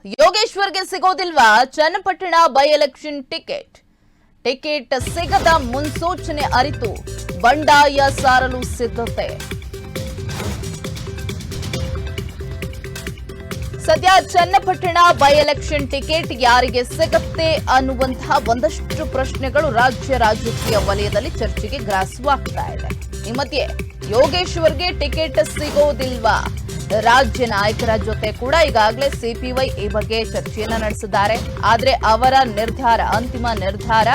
ಯೋಗೇಶ್ವರ್ಗೆ ಸಿಗೋದಿಲ್ವಾ Channapatna by election ticket ಸಿಗದ ಮುನ್ಸೂಚನೆ ಅರಿತು ಬಂಡಾಯ ಸಾರಲು ಸಿದ್ಧತೆ. ಸದ್ಯ ಚನ್ನಪಟ್ಟಣ ಬೈ ಎಲೆಕ್ಷನ್ ಟಿಕೆಟ್ ಯಾರಿಗೆ ಸಿಗುತ್ತೆ ಅನ್ನುವಂತಹ ಒಂದಷ್ಟು ಪ್ರಶ್ನೆಗಳು ರಾಜ್ಯ ರಾಜಕೀಯ ವಲಯದಲ್ಲಿ ಚರ್ಚೆಗೆ ಗ್ರಾಸವಾಗ್ತಾ ಇದೆ. ಈ ಮಧ್ಯೆ ಯೋಗೇಶ್ವರ್ಗೆ ಟಿಕೆಟ್ ಸಿಗೋದಿಲ್ವಾ? ರಾಜ್ಯ ನಾಯಕರ ಜೊತೆ ಕೂಡ ಈಗಾಗಲೇ ಸಿಪಿವೈ ಈ ಬಗ್ಗೆ ಚರ್ಚೆಯನ್ನ ನಡೆಸಿದ್ದಾರೆ. ಆದ್ರೆ ಅವರ ನಿರ್ಧಾರ, ಅಂತಿಮ ನಿರ್ಧಾರ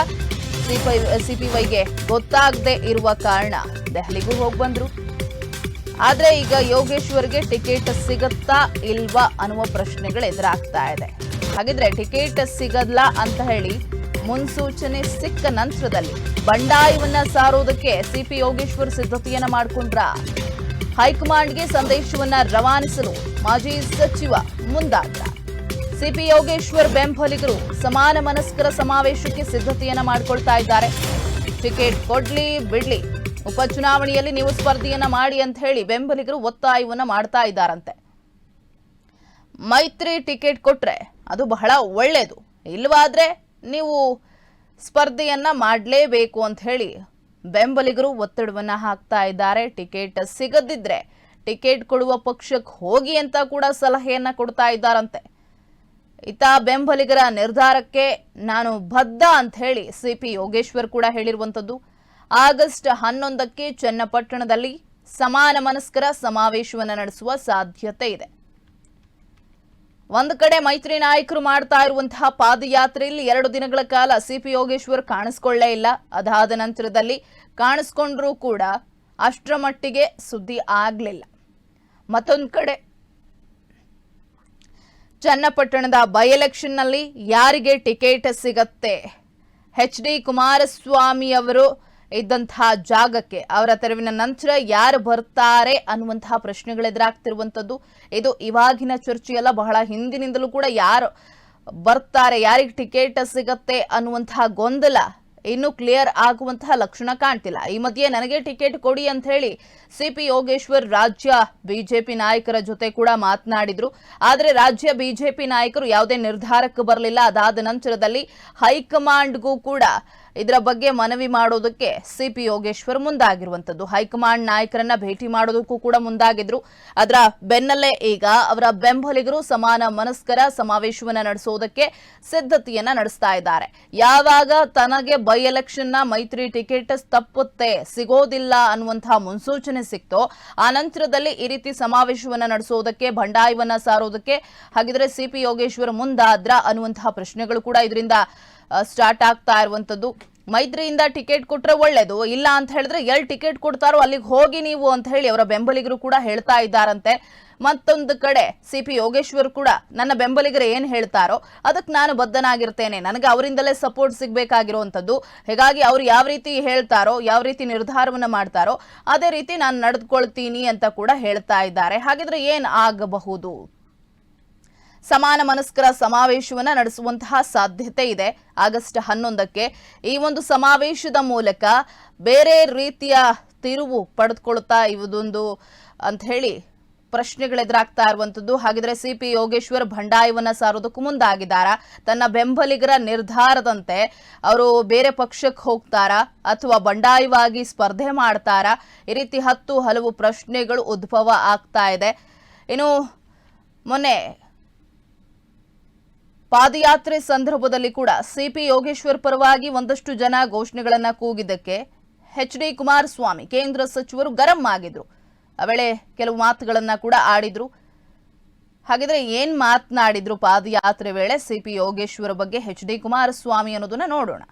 ಸಿಪಿವೈಗೆ ಗೊತ್ತಾಗದೆ ಇರುವ ಕಾರಣ ದೆಹಲಿಗೂ ಹೋಗಿ ಬಂದ್ರು. ಆದ್ರೆ ಈಗ ಯೋಗೇಶ್ವರ್ಗೆ ಟಿಕೆಟ್ ಸಿಗುತ್ತಾ ಇಲ್ವಾ ಅನ್ನುವ ಪ್ರಶ್ನೆಗಳು ಎದುರಾಗ್ತಾ ಇದೆ. ಹಾಗಿದ್ರೆ ಟಿಕೆಟ್ ಸಿಗಲ್ಲ ಅಂತ ಹೇಳಿ ಮುನ್ಸೂಚನೆ ಸಿಕ್ಕ ನಂತರದಲ್ಲಿ ಬಂಡಾಯವನ್ನ ಸಾರೋದಕ್ಕೆ ಸಿಪಿ ಯೋಗೇಶ್ವರ್ ಸಿದ್ಧತೆಯನ್ನ ಮಾಡಿಕೊಂಡ್ರ? ಹೈಕಮಾಂಡ್ಗೆ ಸಂದೇಶವನ್ನ ರವಾನಿಸಲು ಮಾಜಿ ಸಚಿವ ಮುಂದಾದ್ರ? ಸಿಪಿ ಯೋಗೇಶ್ವರ್ ಬೆಂಬಲಿಗರು ಸಮಾನ ಮನಸ್ಕರ ಸಮಾವೇಶಕ್ಕೆ ಸಿದ್ಧತೆಯನ್ನ ಮಾಡಿಕೊಳ್ತಾ ಇದ್ದಾರೆ. ಟಿಕೆಟ್ ಕೊಡ್ಲಿ ಬಿಡ್ಲಿ, ಉಪಚುನಾವಣೆಯಲ್ಲಿ ನೀವು ಸ್ಪರ್ಧೆಯನ್ನ ಮಾಡಿ ಅಂತ ಹೇಳಿ ಬೆಂಬಲಿಗರು ಒತ್ತಾಯವನ್ನ ಮಾಡ್ತಾ ಇದ್ದಾರಂತೆ. ಮೈತ್ರಿ ಟಿಕೆಟ್ ಕೊಟ್ರೆ ಅದು ಬಹಳ ಒಳ್ಳೇದು, ಇಲ್ವಾದ್ರೆ ನೀವು ಸ್ಪರ್ಧೆಯನ್ನ ಮಾಡಲೇಬೇಕು ಅಂತ ಹೇಳಿ ಬೆಂಬಲಿಗರು ಒತ್ತಡವನ್ನ ಹಾಕ್ತಾ ಇದ್ದಾರೆ. ಟಿಕೆಟ್ ಸಿಗದಿದ್ರೆ ಟಿಕೆಟ್ ಕೊಡುವ ಪಕ್ಷಕ್ಕೆ ಹೋಗಿ ಅಂತ ಕೂಡ ಸಲಹೆಯನ್ನ ಕೊಡ್ತಾ ಇದ್ದಾರಂತೆ. ಇತ್ತ ಬೆಂಬಲಿಗರ ನಿರ್ಧಾರಕ್ಕೆ ನಾನು ಬದ್ಧ ಅಂತ ಹೇಳಿ ಸಿಪಿ ಯೋಗೇಶ್ವರ್ ಕೂಡ ಹೇಳಿರುವಂತದ್ದು. ಆಗಸ್ಟ್ 11ಕ್ಕೆ ಚನ್ನಪಟ್ಟಣದಲ್ಲಿ ಸಮಾನ ಮನಸ್ಕರ ಸಮಾವೇಶವನ್ನು ನಡೆಸುವ ಸಾಧ್ಯತೆ ಇದೆ. ಒಂದು ಕಡೆ ಮೈತ್ರಿ ನಾಯಕರು ಮಾಡ್ತಾ ಇರುವಂತಹ ಪಾದಯಾತ್ರೆಯಲ್ಲಿ 2 ದಿನಗಳ ಕಾಲ ಸಿಪಿ ಯೋಗೇಶ್ವರ್ ಕಾಣಿಸ್ಕೊಳ್ಳೇ ಇಲ್ಲ. ಅದಾದ ನಂತರದಲ್ಲಿ ಕಾಣಿಸ್ಕೊಂಡ್ರೂ ಕೂಡ ಅಷ್ಟರ ಮಟ್ಟಿಗೆ ಸುದ್ದಿ ಆಗ್ಲಿಲ್ಲ. ಮತ್ತೊಂದು ಕಡೆ ಚನ್ನಪಟ್ಟಣದ ಬೈ ಎಲೆಕ್ಷನ್ ನಲ್ಲಿ ಯಾರಿಗೆ ಟಿಕೆಟ್ ಸಿಗತ್ತೆ? ಎಚ್.ಡಿ. ಕುಮಾರಸ್ವಾಮಿ ಅವರು ಇದ್ದಂತಹ ಜಾಗಕ್ಕೆ ಅವರ ತೆರವಿನ ನಂತರ ಯಾರು ಬರ್ತಾರೆ ಅನ್ನುವಂತಹ ಪ್ರಶ್ನೆಗಳು ಎದುರಾಗ್ತಿರುವಂತದ್ದು. ಇದು ಇವಾಗಿನ ಚರ್ಚೆಯಲ್ಲ, ಬಹಳ ಹಿಂದಿನಿಂದಲೂ ಕೂಡ ಯಾರು ಬರ್ತಾರೆ, ಯಾರಿಗೆ ಟಿಕೆಟ್ ಸಿಗತ್ತೆ ಅನ್ನುವಂತಹ ಗೊಂದಲ ಇನ್ನು ಕ್ಲಿಯರ್ ಆಗುವಂತಹ ಲಕ್ಷಣ ಕಾಣ್ತಿಲ್ಲ. ಈ ಮಧ್ಯೆ ನನಗೆ ಟಿಕೆಟ್ ಕೊಡಿ ಅಂತ ಹೇಳಿ ಸಿಪಿ ಯೋಗೇಶ್ವರ್ ರಾಜ್ಯ ಬಿಜೆಪಿ ನಾಯಕರ ಜೊತೆ ಕೂಡ ಮಾತನಾಡಿದ್ರು. ಆದರೆ ರಾಜ್ಯ ಬಿಜೆಪಿ ನಾಯಕರು ಯಾವುದೇ ನಿರ್ಧಾರಕ್ಕೆ ಬರಲಿಲ್ಲ. ಅದಾದ ನಂತರದಲ್ಲಿ ಹೈಕಮಾಂಡ್ಗೂ ಕೂಡ ಇದರ ಬಗ್ಗೆ ಮನವಿ ಮಾಡೋದಕ್ಕೆ ಸಿಪಿ ಯೋಗೇಶ್ವರ್ ಮುಂದಾಗಿರುವಂತದ್ದು. ಹೈಕಮಾಂಡ್ ನಾಯಕರನ್ನ ಭೇಟಿ ಮಾಡೋದಕ್ಕೂ ಕೂಡ ಮುಂದಾಗಿದ್ರು. ಅದರ ಬೆನ್ನಲ್ಲೇ ಈಗ ಅವರ ಬೆಂಬಲಿಗರು ಸಮಾನ ಮನಸ್ಕರ ಸಮಾವೇಶವನ್ನ ನಡೆಸೋದಕ್ಕೆ ಸಿದ್ಧತೆಯನ್ನ ನಡೆಸ್ತಾ ಇದ್ದಾರೆ. ಯಾವಾಗ ತನಗೆ ಬೈ ಎಲೆಕ್ಷನ್ ನ ಮೈತ್ರಿ ಟಿಕೆಟ್ ತಪ್ಪುತ್ತೆ, ಸಿಗೋದಿಲ್ಲ ಅನ್ನುವಂತಹ ಮುನ್ಸೂಚನೆ ಸಿಕ್ತೋ ಆ ನಂತರದಲ್ಲಿ ಈ ರೀತಿ ಸಮಾವೇಶವನ್ನ ನಡೆಸೋದಕ್ಕೆ, ಬಂಡಾಯವನ್ನ ಸಾರೋದಕ್ಕೆ ಹಾಗಿದ್ರೆ ಸಿಪಿ ಯೋಗೇಶ್ವರ್ ಮುಂದಾದ್ರ ಅನ್ನುವಂತಹ ಪ್ರಶ್ನೆಗಳು ಕೂಡ ಇದರಿಂದ ಸ್ಟಾರ್ಟ್ ಆಗ್ತಾ ಇರುವಂತದ್ದು. ಮೈತ್ರಿಯಿಂದ ಟಿಕೆಟ್ ಕೊಟ್ರೆ ಒಳ್ಳೇದು, ಇಲ್ಲ ಅಂತ ಹೇಳಿದ್ರೆ ಎಲ್ಲಿ ಟಿಕೆಟ್ ಕೊಡ್ತಾರೋ ಅಲ್ಲಿಗೆ ಹೋಗಿ ನೀವು ಅಂತ ಹೇಳಿ ಅವರ ಬೆಂಬಲಿಗರು ಕೂಡ ಹೇಳ್ತಾ ಇದ್ದಾರಂತೆ. ಮತ್ತೊಂದು ಕಡೆ ಸಿಪಿ ಯೋಗೇಶ್ವರ್ ಕೂಡ ನನ್ನ ಬೆಂಬಲಿಗರು ಏನ್ ಹೇಳ್ತಾರೋ ಅದಕ್ಕೆ ನಾನು ಬದ್ಧನಾಗಿರ್ತೇನೆ, ನನಗೆ ಅವರಿಂದಲೇ ಸಪೋರ್ಟ್ ಸಿಗ್ಬೇಕಾಗಿರುವಂತದ್ದು, ಹೀಗಾಗಿ ಅವ್ರು ಯಾವ ರೀತಿ ಹೇಳ್ತಾರೋ, ಯಾವ ರೀತಿ ನಿರ್ಧಾರವನ್ನ ಮಾಡ್ತಾರೋ ಅದೇ ರೀತಿ ನಾನು ನಡೆದುಕೊಳ್ತೀನಿ ಅಂತ ಕೂಡ ಹೇಳ್ತಾ ಇದ್ದಾರೆ. ಹಾಗಿದ್ರೆ ಏನ್ ಆಗಬಹುದು? ಸಮಾನ ಮನಸ್ಕರ ಸಮಾವೇಶವನ್ನ ನಡೆಸುವಂತಹ ಸಾಧ್ಯತೆ ಇದೆ ಆಗಸ್ಟ್ 11ಕ್ಕೆ. ಈ ಒಂದು ಸಮಾವೇಶದ ಮೂಲಕ ಬೇರೆ ರೀತಿಯ ತಿರುವು ಪಡೆದುಕೊಳ್ತಾ ಇವುದೊಂದು ಅಂತ ಹೇಳಿ ಪ್ರಶ್ನೆಗಳೆದುರಾಗ್ತಾ ಇರುವಂತದ್ದು. ಹಾಗಿದ್ರೆ ಸಿಪಿ ಯೋಗೇಶ್ವರ್ ಬಂಡಾಯವನ್ನ ಸಾರೋದಕ್ಕೂ ಮುಂದಾಗಿದ್ದಾರಾ? ತನ್ನ ಬೆಂಬಲಿಗರ ನಿರ್ಧಾರದಂತೆ ಅವರು ಬೇರೆ ಪಕ್ಷಕ್ಕೆ ಹೋಗ್ತಾರಾ ಅಥವಾ ಬಂಡಾಯವಾಗಿ ಸ್ಪರ್ಧೆ ಮಾಡ್ತಾರಾ? ಈ ರೀತಿ ಹಲವು ಪ್ರಶ್ನೆಗಳು ಉದ್ಭವ ಆಗ್ತಾ ಇದೆ. ಇನ್ನು ಮೊನ್ನೆ ಪಾದಯಾತ್ರೆ ಸಂದರ್ಭದಲ್ಲಿ ಕೂಡ ಸಿಪಿ ಯೋಗೇಶ್ವರ್ ಪರವಾಗಿ ಒಂದಷ್ಟು ಜನ ಘೋಷಣೆಗಳನ್ನ ಕೂಗಿದ್ದಕ್ಕೆ ಎಚ್.ಡಿ. ಕುಮಾರಸ್ವಾಮಿ ಕೇಂದ್ರ ಸಚಿವರು ಗರಂ ಆಗಿದ್ರು. ಆ ವೇಳೆ ಕೆಲವು ಮಾತುಗಳನ್ನ ಕೂಡ ಆಡಿದ್ರು. ಹಾಗಿದ್ರೆ ಏನ್ ಮಾತನಾಡಿದ್ರು ಪಾದಯಾತ್ರೆ ವೇಳೆ ಸಿಪಿ ಯೋಗೇಶ್ವರ್ ಬಗ್ಗೆ ಎಚ್.ಡಿ. ಕುಮಾರಸ್ವಾಮಿ ಅನ್ನೋದನ್ನ ನೋಡೋಣ.